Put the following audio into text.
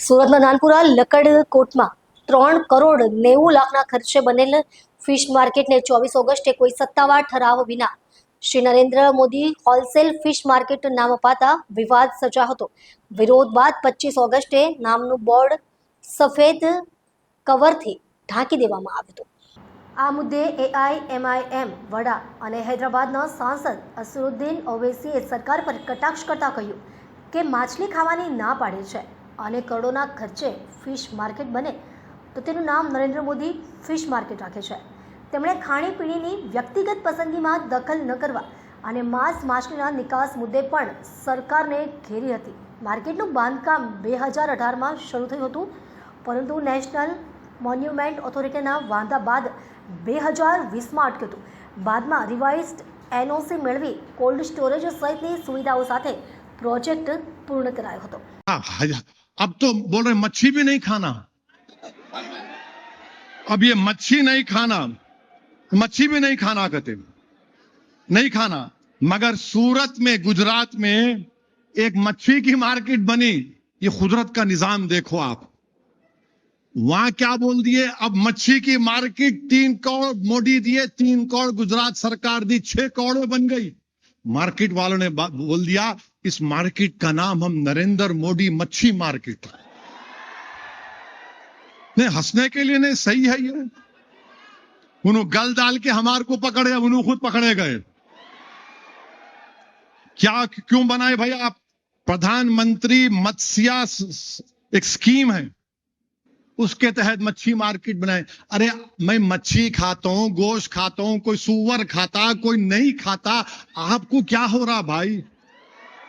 સુરતના નાનપુરા લકડકોટમાં 3,90,00,000ના ખર્ચે બનેલ ફિશ માર્કેટને 24 ઓગસ્ટે કોઈ સત્તાવાર ઠરાવ વિના Shri Narendra Modi wholesale fish market નામ અપાતા વિવાદ સર્જાયો હતો. વિરોધ બાદ 25 ઓગસ્ટે નામનું બોર્ડ સફેદ કવરથી ઢાંકી દેવામાં આવ્યું હતું. આ મુદ્દે AIMIM વડા અને હૈદરાબાદના સાંસદ અસરુદ્દીન ઓવૈસીએ સરકાર પર કટાક્ષ કરતા કહ્યું કે માછલી ખાવાની ના પાડી છે અને કરોડોના ખર્ચે ફિશ માર્કેટ બને તો તેનું નામ નરેન્દ્ર મોદી ફિશ માર્કેટ રાખે છે. તેમણે ખાણીપીણીની વ્યક્તિગત પસંદગીમાં દખલ ન કરવા અને માંસ માછલીના નિકાસ મુદ્દે પણ સરકારને ઘેરી હતી. માર્કેટનું બાંધકામ 2018માં શરૂ થયું હતું, પરંતુ નેશનલ મોન્યુમેન્ટ ઓથોરિટીના વાંધા બાદ 2020માં અટક્યું હતું. બાદમાં રિવાઇઝ્ડ NOC મેળવી કોલ્ડ સ્ટોરેજ સહિતની સુવિધાઓ સાથે प्रोजेक्ट पूर्ण कराया હતો. अब तो बोल रहे मच्छी भी नहीं खाना, अब ये मच्छी नहीं खाना, मच्छी भी नहीं खाना कहते, नहीं खाना. मगर सूरत में, गुजरात में एक मच्छी की मार्केट बनी. ये कुदरत का निजाम देखो आप. वहां क्या बोल दिए, अब मच्छी की मार्केट 3 करोड़ मोदी दिए, 3 करोड़ गुजरात सरकार दी, 6 करोड़ बन गई. मार्केट वालों ने बोल दिया इस मार्केट का नाम हम नरेंद्र मोदी मच्छी मार्केट. नहीं, हंसने के लिए नहीं, सही है ये. उन्होंने गल डाल के हमारे को पकड़े, उन्होंने खुद पकड़े गए. क्या क्यों बनाए भाई आप? प्रधानमंत्री मत्स्य एक स्कीम है, उसके तहत मच्छी मार्केट बनाए. अरे मैं मच्छी खाता हूं, गोश्त खाता हूं, कोई सुअर खाता, कोई नहीं खाता, आपको क्या हो रहा भाई?